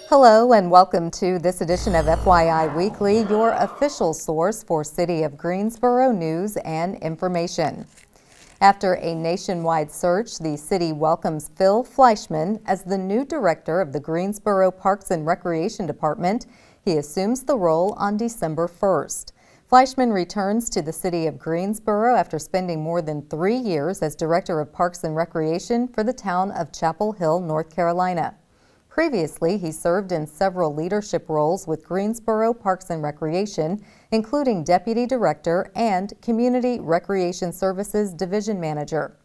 Hello and welcome to this edition of FYI Weekly, your official source for City of Greensboro news and information. After a nationwide search, the city welcomes Phil Fleischman as the new director of the Greensboro Parks and Recreation Department. He assumes the role on December 1st. Fleischman returns to the city of Greensboro after spending more than 3 years as director of Parks and Recreation for the town of Chapel Hill, North Carolina. Previously, he served in several leadership roles with Greensboro Parks and Recreation, including Deputy Director and Community Recreation Services Division Manager.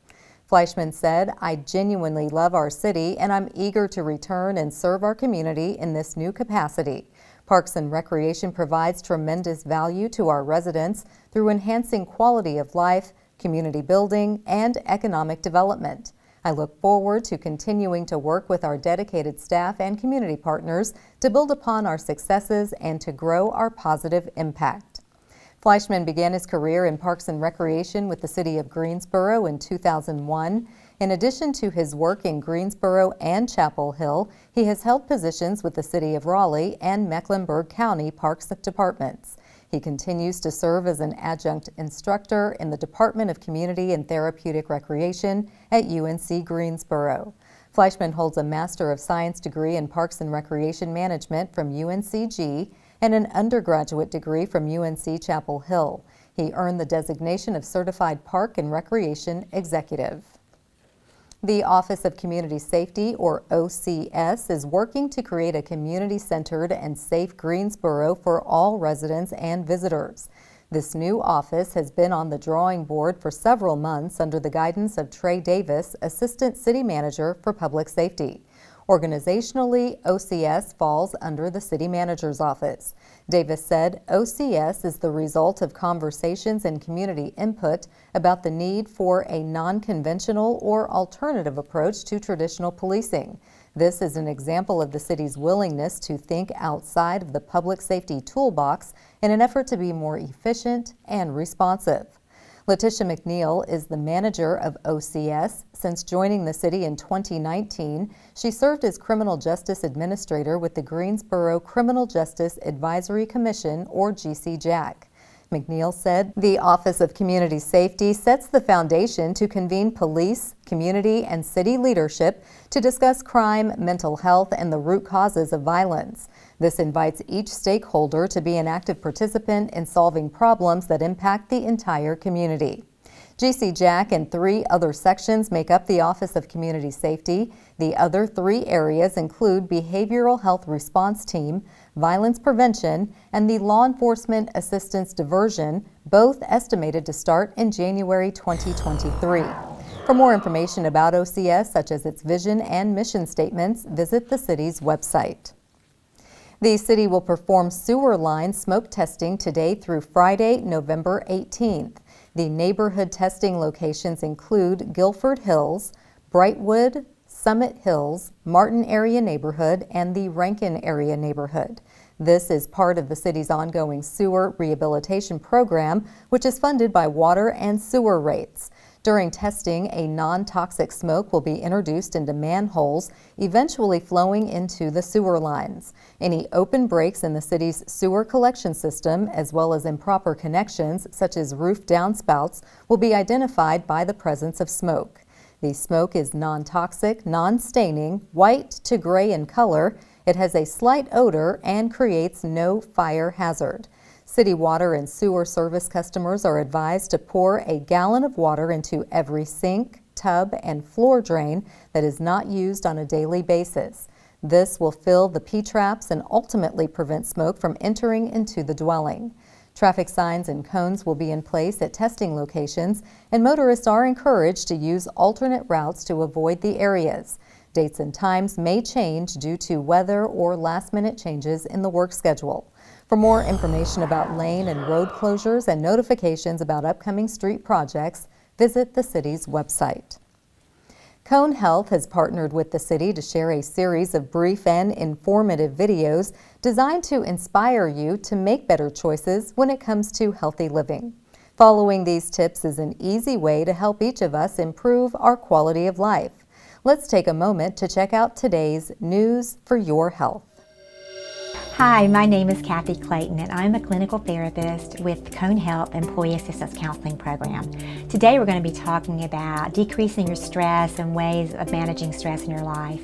Fleischman said, "I genuinely love our city and I'm eager to return and serve our community in this new capacity. Parks and Recreation provides tremendous value to our residents through enhancing quality of life, community building, and economic development. I look forward to continuing to work with our dedicated staff and community partners to build upon our successes and to grow our positive impact." Fleischman began his career in Parks and Recreation with the city of Greensboro in 2001. In addition to his work in Greensboro and Chapel Hill, he has held positions with the city of Raleigh and Mecklenburg County Parks Departments. He continues to serve as an adjunct instructor in the Department of Community and Therapeutic Recreation at UNC Greensboro. Fleischman holds a Master of Science degree in Parks and Recreation Management from UNCG and an undergraduate degree from UNC Chapel Hill. He earned the designation of Certified Park and Recreation Executive. The Office of Community Safety, or OCS, is working to create a community-centered and safe Greensboro for all residents and visitors. This new office has been on the drawing board for several months under the guidance of Trey Davis, Assistant City Manager for Public Safety. Organizationally, OCS falls under the City Manager's office. Davis said OCS is the result of conversations and community input about the need for a non-conventional or alternative approach to traditional policing. This is an example of the city's willingness to think outside of the public safety toolbox in an effort to be more efficient and responsive. Letitia McNeil is the manager of OCS. Since joining the city in 2019, she served as Criminal Justice Administrator with the Greensboro Criminal Justice Advisory Commission, or GCJAC. McNeil said the Office of Community Safety sets the foundation to convene police, community, and city leadership to discuss crime, mental health, and the root causes of violence. This invites each stakeholder to be an active participant in solving problems that impact the entire community. GCJAC and 3 other sections make up the Office of Community Safety. The other 3 areas include Behavioral Health Response Team, Violence Prevention, and the Law Enforcement Assistance Diversion, both estimated to start in January 2023. For more information about OCS, such as its vision and mission statements, visit the city's website. The city will perform sewer line smoke testing today through Friday, November 18th. The neighborhood testing locations include Guilford Hills, Brightwood, Summit Hills, Martin Area Neighborhood, and the Rankin Area Neighborhood. This is part of the city's ongoing sewer rehabilitation program, which is funded by water and sewer rates. During testing, a non-toxic smoke will be introduced into manholes, eventually flowing into the sewer lines. Any open breaks in the city's sewer collection system, as well as improper connections, such as roof downspouts, will be identified by the presence of smoke. The smoke is non-toxic, non-staining, white to gray in color. It has a slight odor and creates no fire hazard. City water and sewer service customers are advised to pour a gallon of water into every sink, tub, and floor drain that is not used on a daily basis. This will fill the P-traps and ultimately prevent smoke from entering into the dwelling. Traffic signs and cones will be in place at testing locations, and motorists are encouraged to use alternate routes to avoid the areas. Dates and times may change due to weather or last-minute changes in the work schedule. For more information about lane and road closures and notifications about upcoming street projects, visit the city's website. Cone Health has partnered with the city to share a series of brief and informative videos designed to inspire you to make better choices when it comes to healthy living. Following these tips is an easy way to help each of us improve our quality of life. Let's take a moment to check out today's News for Your Health. Hi, my name is Kathy Clayton, and I'm a clinical therapist with Cone Health Employee Assistance Counseling Program. Today we're going to be talking about decreasing your stress and ways of managing stress in your life.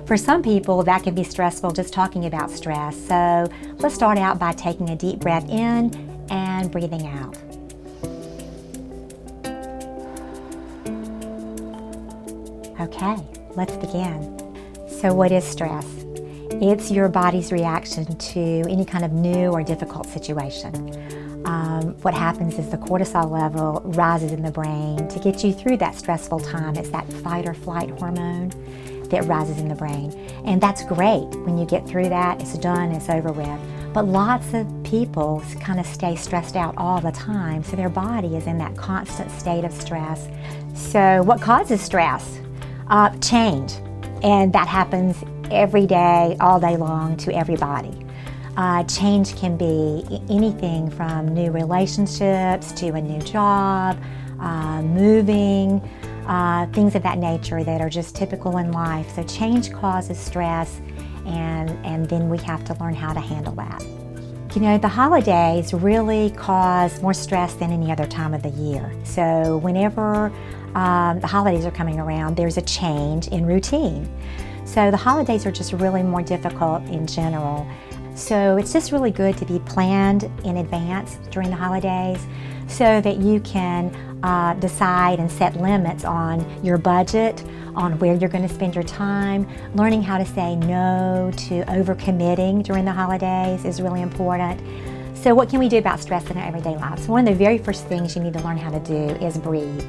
For some people, that can be stressful just talking about stress, so let's start out by taking a deep breath in and breathing out. Okay, let's begin. So what is stress? It's your body's reaction to any kind of new or difficult situation. What happens is the cortisol level rises in the brain to get you through that stressful time. It's that fight or flight hormone that rises in the brain. And that's great. When you get through that, it's done, it's over with. But lots of people kind of stay stressed out all the time, so their body is in that constant state of stress. So what causes stress? Change. And that happens every day, all day long, to everybody. Change can be anything from new relationships to a new job, moving, things of that nature that are just typical in life. So change causes stress, and then we have to learn how to handle that. You know, the holidays really cause more stress than any other time of the year. So whenever the holidays are coming around, there's a change in routine. So the holidays are just really more difficult in general. So it's just really good to be planned in advance during the holidays so that you can decide and set limits on your budget, on where you're going to spend your time. Learning how to say no to overcommitting during the holidays is really important. So what can we do about stress in our everyday lives? One of the very first things you need to learn how to do is breathe.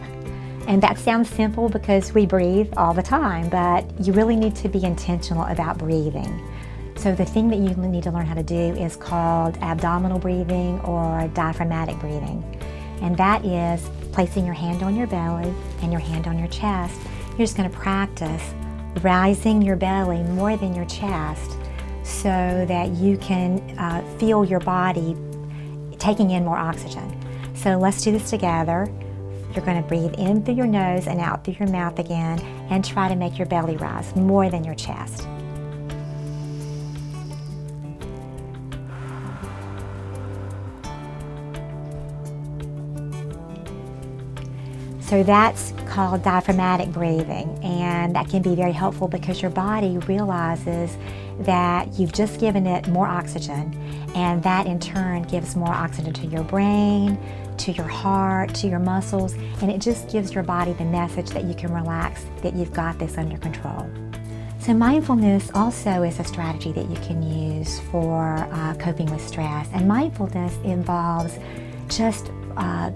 And that sounds simple because we breathe all the time, but you really need to be intentional about breathing. So the thing that you need to learn how to do is called abdominal breathing or diaphragmatic breathing. And that is placing your hand on your belly and your hand on your chest. You're just going to practice rising your belly more than your chest so that you can feel your body taking in more oxygen. So let's do this together. You're going to breathe in through your nose and out through your mouth again, and try to make your belly rise more than your chest. So that's called diaphragmatic breathing, and that can be very helpful because your body realizes that you've just given it more oxygen, and that in turn gives more oxygen to your brain, to your heart, to your muscles, and it just gives your body the message that you can relax, that you've got this under control. So mindfulness also is a strategy that you can use for coping with stress, and mindfulness involves just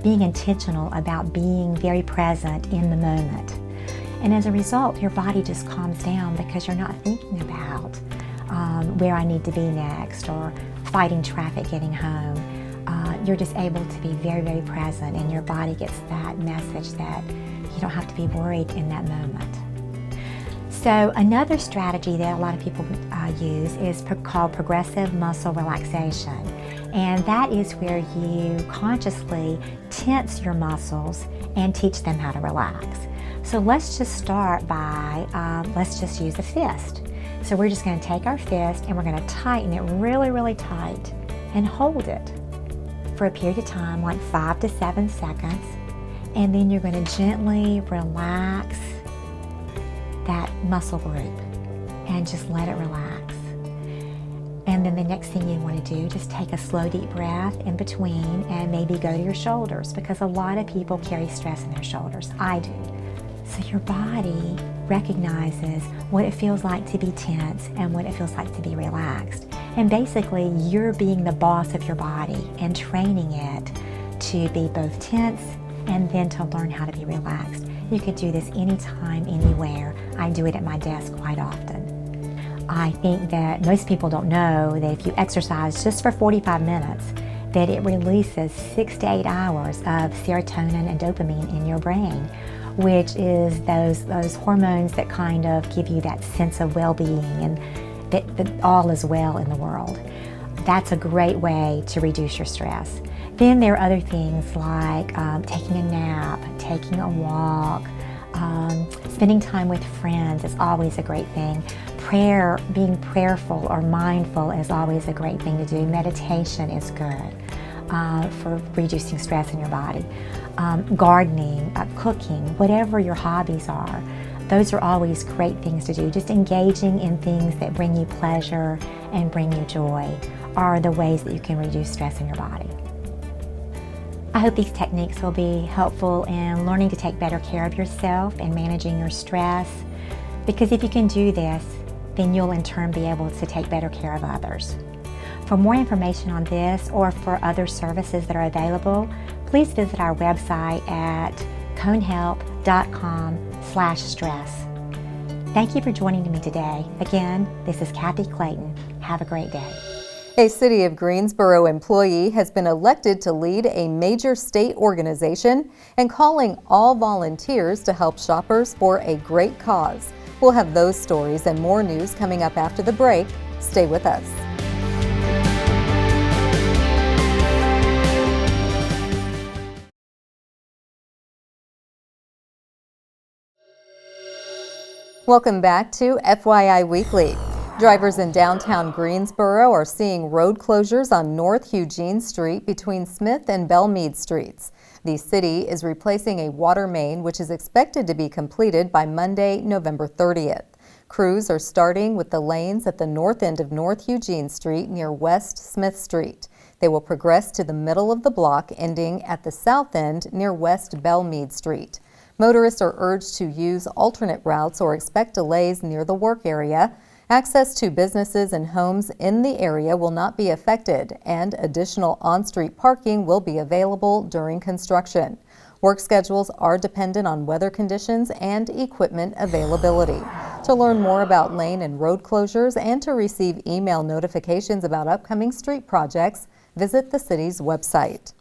being intentional about being very present in the moment. And as a result, your body just calms down because you're not thinking about where I need to be next or fighting traffic getting home. You're just able to be very, very present, and your body gets that message that you don't have to be worried in that moment. So another strategy that a lot of people use is called progressive muscle relaxation. And that is where you consciously tense your muscles and teach them how to relax. So let's just start by, let's just use a fist. So we're just going to take our fist and we're going to tighten it really, really tight and hold it for a period of time, like 5 to 7 seconds. And then you're going to gently relax that muscle group and just let it relax. And then the next thing you want to do, just take a slow, deep breath in between and maybe go to your shoulders, because a lot of people carry stress in their shoulders. I do. So your body recognizes what it feels like to be tense and what it feels like to be relaxed. And basically, you're being the boss of your body and training it to be both tense and then to learn how to be relaxed. You could do this anytime, anywhere. I do it at my desk quite often. I think that most people don't know that if you exercise just for 45 minutes, that it releases 6 to 8 hours of serotonin and dopamine in your brain, which is those hormones that kind of give you that sense of well-being and that all is well in the world. That's a great way to reduce your stress. Then there are other things like taking a nap, taking a walk, spending time with friends is always a great thing. Prayer, being prayerful or mindful is always a great thing to do. Meditation is good for reducing stress in your body. Gardening, cooking, whatever your hobbies are, those are always great things to do. Just engaging in things that bring you pleasure and bring you joy are the ways that you can reduce stress in your body. I hope these techniques will be helpful in learning to take better care of yourself and managing your stress, because if you can do this, then you'll in turn be able to take better care of others. For more information on this or for other services that are available, please visit our website at conehelp.com/stress. Thank you for joining me today. Again, this is Kathy Clayton. Have a great day. A City of Greensboro employee has been elected to lead a major state organization and calling all volunteers to help shoppers for a great cause. We'll have those stories and more news coming up after the break. Stay with us. Welcome back to FYI Weekly. Drivers in downtown Greensboro are seeing road closures on North Eugene Street between Smith and Belmead Streets. The city is replacing a water main, which is expected to be completed by Monday, November 30th. Crews are starting with the lanes at the north end of North Eugene Street near West Smith Street. They will progress to the middle of the block, ending at the south end near West Belmead Street. Motorists are urged to use alternate routes or expect delays near the work area. Access to businesses and homes in the area will not be affected, and additional on-street parking will be available during construction. Work schedules are dependent on weather conditions and equipment availability. To learn more about lane and road closures and to receive email notifications about upcoming street projects, visit the city's website.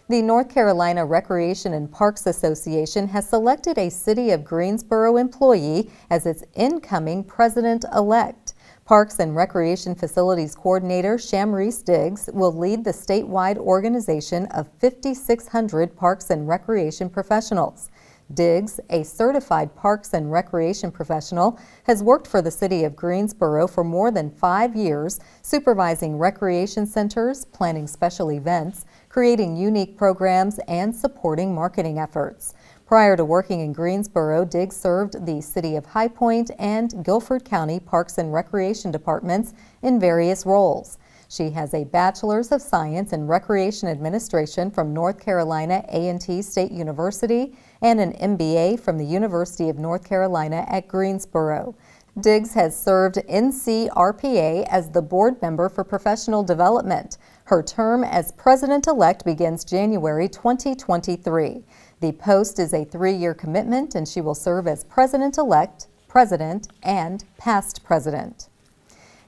The North Carolina Recreation and Parks Association has selected a City of Greensboro employee as its incoming president-elect. Parks and Recreation Facilities Coordinator Shamreese Diggs will lead the statewide organization of 5,600 parks and recreation professionals. Diggs, a certified parks and recreation professional, has worked for the City of Greensboro for more than 5 years, supervising recreation centers, planning special events, creating unique programs, and supporting marketing efforts. Prior to working in Greensboro, Diggs served the City of High Point and Guilford County Parks and Recreation Departments in various roles. She has a Bachelor's of Science in Recreation Administration from North Carolina A&T State University and an MBA from the University of North Carolina at Greensboro. Diggs has served NCRPA as the board member for professional development. Her term as president-elect begins January 2023. The post is a 3-year commitment, and she will serve as president-elect, president, and past president.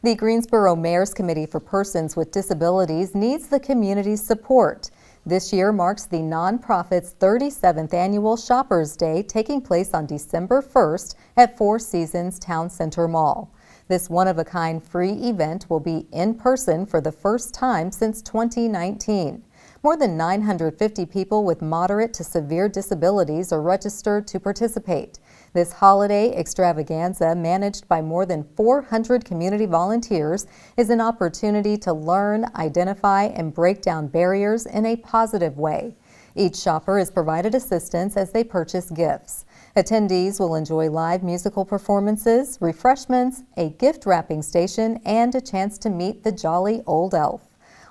The Greensboro Mayor's Committee for Persons with Disabilities needs the community's support. This year marks the nonprofit's 37th annual Shoppers Day, taking place on December 1st at Four Seasons Town Center Mall. This one-of-a-kind free event will be in person for the first time since 2019. More than 950 people with moderate to severe disabilities are registered to participate. This holiday extravaganza, managed by more than 400 community volunteers, is an opportunity to learn, identify, and break down barriers in a positive way. Each shopper is provided assistance as they purchase gifts. Attendees will enjoy live musical performances, refreshments, a gift wrapping station, and a chance to meet the jolly old elf.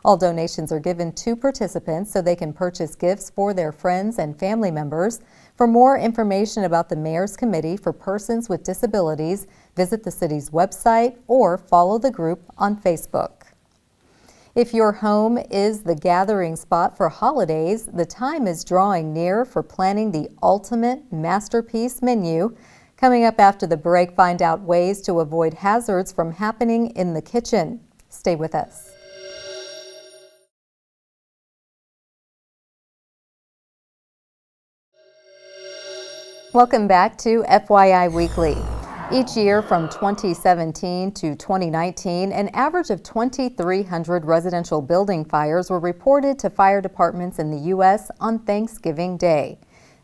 All donations are given to participants so they can purchase gifts for their friends and family members. For more information about the Mayor's Committee for Persons with Disabilities, visit the city's website or follow the group on Facebook. If your home is the gathering spot for holidays, the time is drawing near for planning the ultimate masterpiece menu. Coming up after the break, find out ways to avoid hazards from happening in the kitchen. Stay with us. Welcome back to FYI Weekly. Each year from 2017 to 2019, an average of 2,300 residential building fires were reported to fire departments in the U.S. on Thanksgiving Day.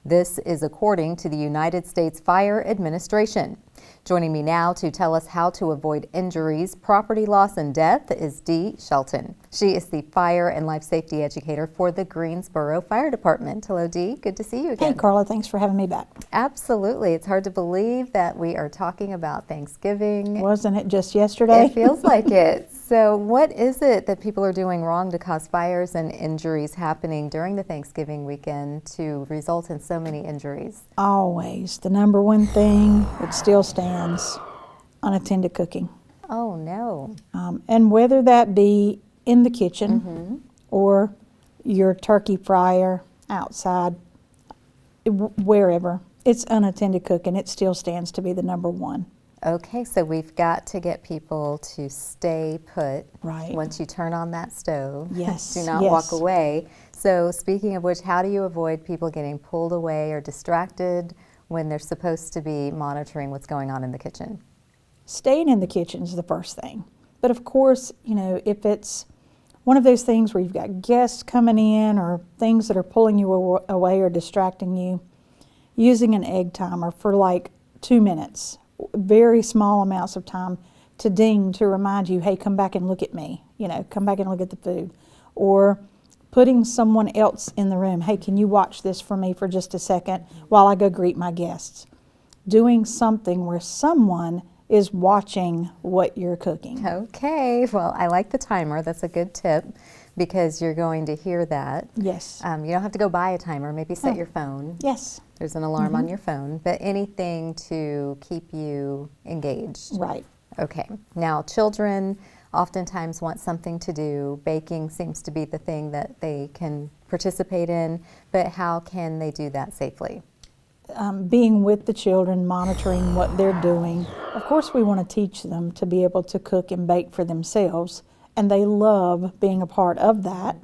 This is according to the United States Fire Administration. Joining me now to tell us how to avoid injuries, property loss, and death is Dee Shelton. She is the fire and life safety educator for the Greensboro Fire Department. Hello, Dee. Good to see you again. Hey, Carla. Thanks for having me back. Absolutely. It's hard to believe that we are talking about Thanksgiving. Wasn't it just yesterday? It feels like it. So what is it that people are doing wrong to cause fires and injuries happening during the Thanksgiving weekend to result in so many injuries? Always. The number one thing that still stands, unattended cooking. Oh, no. And whether that be in the kitchen or your turkey fryer outside, wherever, it's unattended cooking. It still stands to be the number one. Okay, so we've got to get people to stay put. Right. Once you turn on that stove. Yes. Do not walk away. So speaking of which, how do you avoid people getting pulled away or distracted when they're supposed to be monitoring what's going on in the kitchen? Staying in the kitchen is the first thing. But of course, you know, if it's one of those things where you've got guests coming in or things that are pulling you away or distracting you, using an egg timer for like 2 minutes, very small amounts of time to ding to remind you, hey, come back and look at me, you know, come back and look at the food. Or putting someone else in the room, hey, can you watch this for me for just a second while I go greet my guests? Doing something where someone is watching what you're cooking. Okay, well, I like the timer. That's a good tip because you're going to hear that. Yes. You don't have to go buy a timer. Maybe set your phone. Yes. There's an alarm on your phone, but anything to keep you engaged. Right. Okay. Now, children oftentimes want something to do. Baking seems to be the thing that they can participate in, but how can they do that safely? Being with the children, monitoring what they're doing. Of course, we want to teach them to be able to cook and bake for themselves, and they love being a part of that.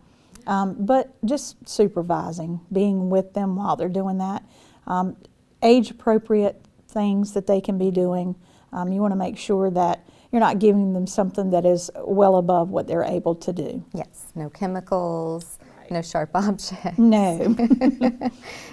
But just supervising, being with them while they're doing that. Age-appropriate things that they can be doing. You want to make sure that you're not giving them something that is well above what they're able to do. Yes, no chemicals, no sharp objects. No.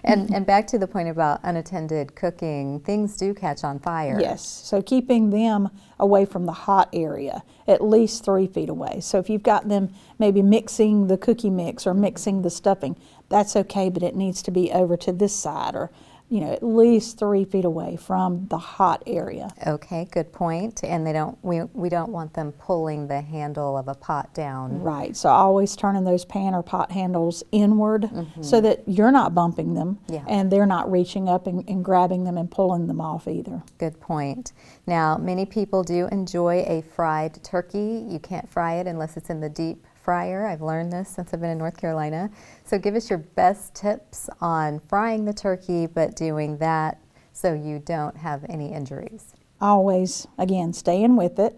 And back to the point about unattended cooking, things do catch on fire. Yes, so keeping them away from the hot area, at least 3 feet away. So if you've got them maybe mixing the cookie mix or mixing the stuffing, that's okay, but it needs to be over to this side or, you know, at least 3 feet away from the hot area. Okay, good point. And we don't want them pulling the handle of a pot down. Right, so always turning those pan or pot handles inward so that you're not bumping them and they're not reaching up and grabbing them and pulling them off either. Good point. Now, many people do enjoy a fried turkey. You can't fry it unless it's in the deep fryer. I've learned this since I've been in North Carolina. So give us your best tips on frying the turkey, but doing that so you don't have any injuries. Always, again, staying with it,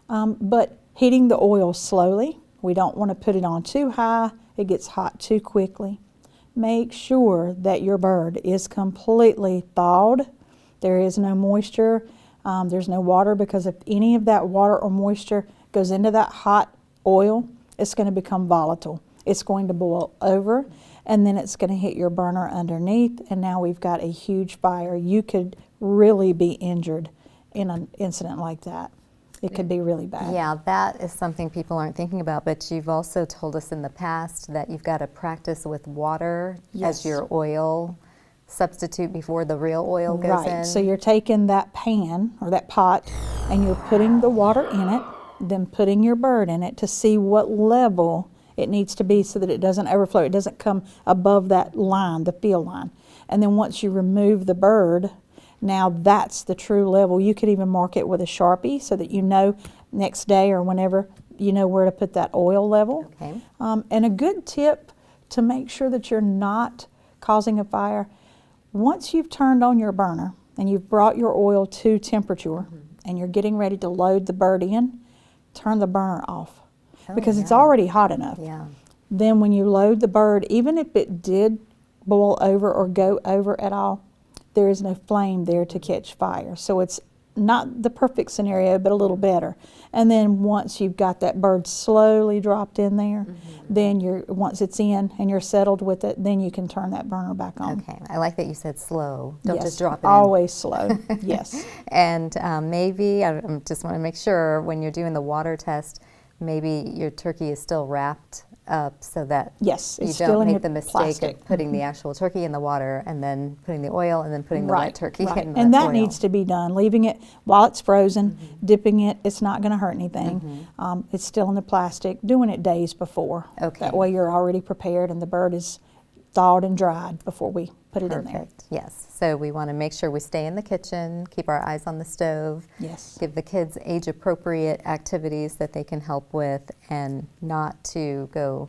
but heating the oil slowly. We don't want to put it on too high. It gets hot too quickly. Make sure that your bird is completely thawed. There is no moisture. There's no water, because if any of that water or moisture goes into that hot oil, it's going to become volatile. It's going to boil over, and then it's going to hit your burner underneath, and now we've got a huge fire. You could really be injured in an incident like that. It could be really bad. Yeah, that is something people aren't thinking about, but you've also told us in the past that you've got to practice with water as your oil substitute before the real oil goes in. Right, so you're taking that pan or that pot and you're putting the water in it, then putting your bird in it to see what level it needs to be so that it doesn't overflow. It doesn't come above that line, the fill line. And then once you remove the bird, now that's the true level. You could even mark it with a Sharpie so that you know next day or whenever you know where to put that oil level. Okay. And a good tip to make sure that you're not causing a fire, once you've turned on your burner and you've brought your oil to temperature and you're getting ready to load the bird in, turn the burner off because it's already hot enough. Yeah. Then when you load the bird, even if it did boil over or go over at all, there is no flame there to catch fire. So it's not the perfect scenario, but a little better. And then once you've got that bird slowly dropped in there, then once it's in and you're settled with it, then you can turn that burner back on. Okay, I like that you said slow. Don't Yes, just drop it in. always slow. Yes. And maybe, I just want to make sure when you're doing the water test, maybe your turkey is still wrapped up so that Yes, you it's don't still in make your the mistake plastic. of putting the actual turkey in the water and then putting the oil and then putting the wet turkey in the And that oil. needs to be done. Leaving it while it's frozen, dipping it, it's not going to hurt anything. It's still in the plastic. Doing it days before. Okay. That way you're already prepared and the bird is thawed and dried before we put it in there. Perfect. Yes. So we want to make sure we stay in the kitchen, keep our eyes on the stove, Yes. give the kids age-appropriate activities that they can help with, and not to go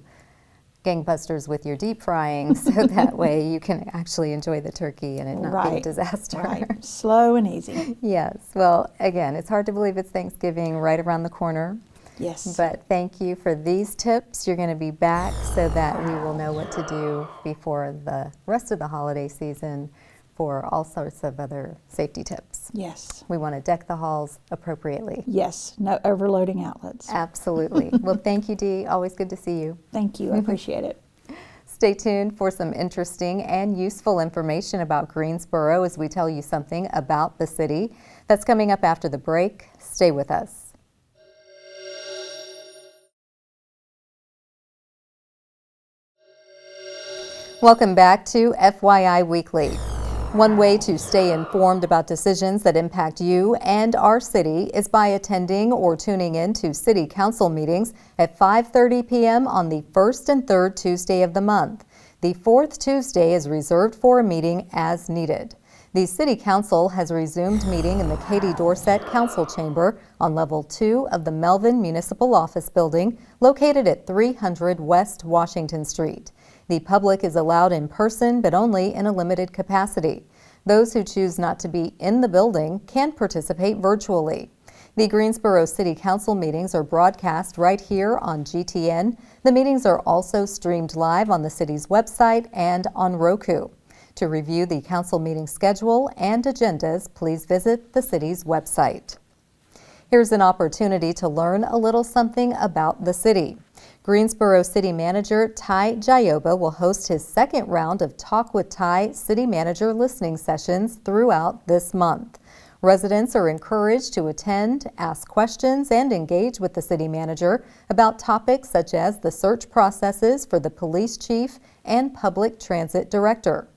gangbusters with your deep frying, so that way you can actually enjoy the turkey and it not be a disaster. Right. Slow and easy. Yes. Well, again, it's hard to believe it's Thanksgiving right around the corner. Yes. But thank you for these tips. You're going to be back so that we will know what to do before the rest of the holiday season for all sorts of other safety tips. Yes. We want to deck the halls appropriately. Yes. No overloading outlets. Absolutely. Well, thank you, Dee. Always good to see you. Thank you. I appreciate it. Stay tuned for some interesting and useful information about Greensboro as we tell you something about the city. That's coming up after the break. Stay with us. Welcome back to FYI Weekly. One way to stay informed about decisions that impact you and our city is by attending or tuning in to City Council meetings at 5:30 p.m. on the first and third Tuesday of the month. The fourth Tuesday is reserved for a meeting as needed. The City Council has resumed meeting in the Katie Dorset Council Chamber on Level 2 of the Melvin Municipal Office Building located at 300 West Washington Street. The public is allowed in person, but only in a limited capacity. Those who choose not to be in the building can participate virtually. The Greensboro City Council meetings are broadcast right here on GTN. The meetings are also streamed live on the city's website and on Roku. To review the council meeting schedule and agendas, please visit the city's website. Here's an opportunity to learn a little something about the city. Greensboro City Manager Ty Jayoba will host his second round of Talk with Ty City Manager listening sessions throughout this month. Residents are encouraged to attend, ask questions, and engage with the city manager about topics such as the search processes for the police chief and public transit director.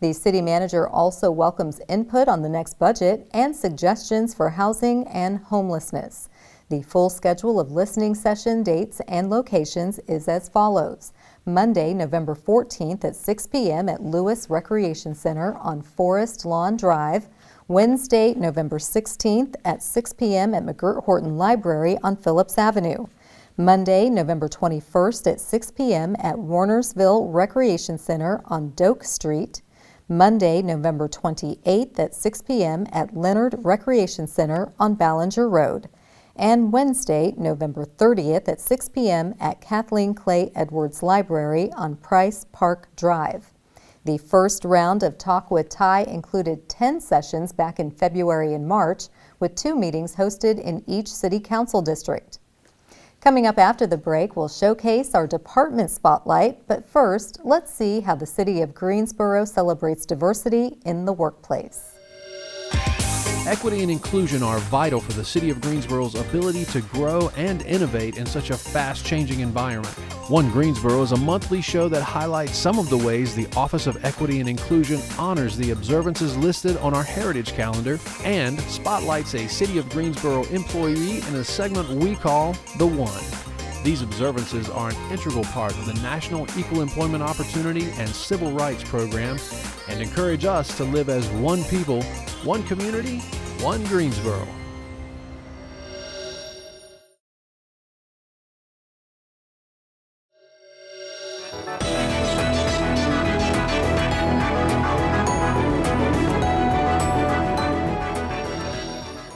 The city manager also welcomes input on the next budget and suggestions for housing and homelessness. The full schedule of listening session dates and locations is as follows. Monday, November 14th at 6 p.m. at Lewis Recreation Center on Forest Lawn Drive. Wednesday, November 16th at 6 p.m. at McGirt Horton Library on Phillips Avenue. Monday, November 21st at 6 p.m. at Warnersville Recreation Center on Doak Street. Monday, November 28th at 6 p.m. at Leonard Recreation Center on Ballinger Road. And Wednesday, November 30th at 6 p.m. at Kathleen Clay Edwards Library on Price Park Drive. The first round of Talk with Ty included 10 sessions back in February and March, with 2 meetings hosted in each city council district. Coming up after the break, we'll showcase our department spotlight, but first, let's see how the city of Greensboro celebrates diversity in the workplace. Equity and inclusion are vital for the City of Greensboro's ability to grow and innovate in such a fast-changing environment. One Greensboro is a monthly show that highlights some of the ways the Office of Equity and Inclusion honors the observances listed on our Heritage Calendar and spotlights a City of Greensboro employee in a segment we call The One. These observances are an integral part of the National Equal Employment Opportunity and Civil Rights Program and encourage us to live as one people, one community, one Greensboro.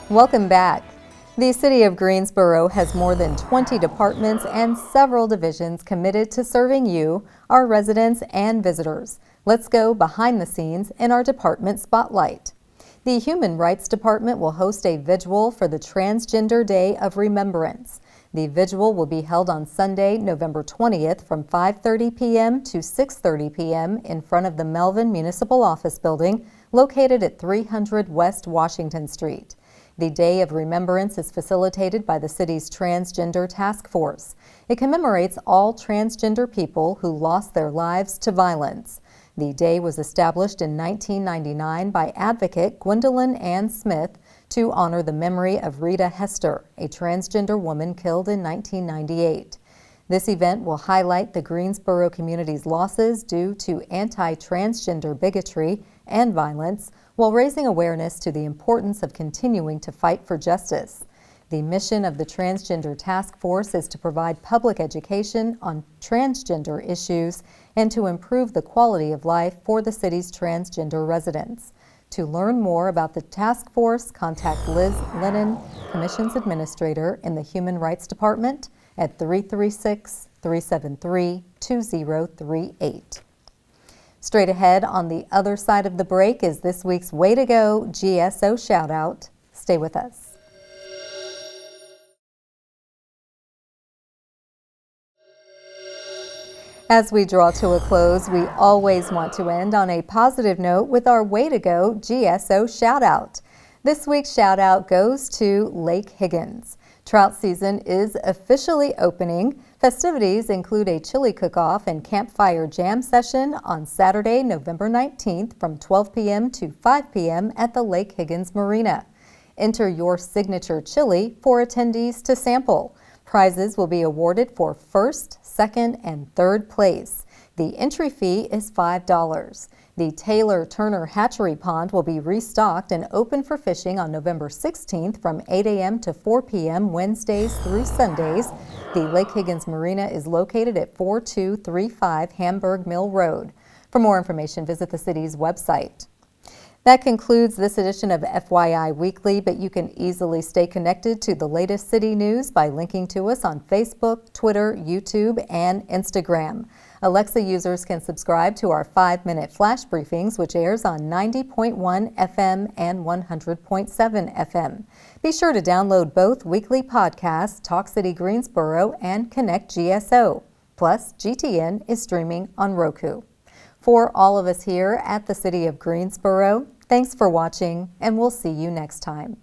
Welcome back. The City of Greensboro has more than 20 departments and several divisions committed to serving you, our residents and visitors. Let's go behind the scenes in our department spotlight. The Human Rights Department will host a vigil for the Transgender Day of Remembrance. The vigil will be held on Sunday, November 20th from 5:30 p.m. to 6:30 p.m. in front of the Melvin Municipal Office Building located at 300 West Washington Street. The Day of Remembrance is facilitated by the city's Transgender Task Force. It commemorates all transgender people who lost their lives to violence. The day was established in 1999 by advocate Gwendolyn Ann Smith to honor the memory of Rita Hester, a transgender woman killed in 1998. This event will highlight the Greensboro community's losses due to anti-transgender bigotry and violence, while raising awareness to the importance of continuing to fight for justice. The mission of the Transgender Task Force is to provide public education on transgender issues and to improve the quality of life for the city's transgender residents. To learn more about the task force, contact Liz Lennon, Commission's Administrator in the Human Rights Department at 336-373-2038. Straight ahead on the other side of the break is this week's Way to Go GSO shout out. Stay with us. As we draw to a close, we always want to end on a positive note with our Way to Go GSO shout out. This week's shout out goes to Lake Higgins. Trout season is officially opening. Festivities include a chili cook-off and campfire jam session on Saturday, November 19th from 12 p.m. to 5 p.m. at the Lake Higgins Marina. Enter your signature chili for attendees to sample. Prizes will be awarded for first, second, and third place. The entry fee is $5. The Taylor Turner Hatchery Pond will be restocked and open for fishing on November 16th from 8 a.m. to 4 p.m. Wednesdays through Sundays. The Lake Higgins Marina is located at 4235 Hamburg Mill Road. For more information, visit the city's website. That concludes this edition of FYI Weekly, but you can easily stay connected to the latest city news by linking to us on Facebook, Twitter, YouTube, and Instagram. Alexa users can subscribe to our 5-minute flash briefings, which airs on 90.1 FM and 100.7 FM. Be sure to download both weekly podcasts, Talk City Greensboro and Connect GSO. Plus, GTN is streaming on Roku. For all of us here at the City of Greensboro, thanks for watching, and we'll see you next time.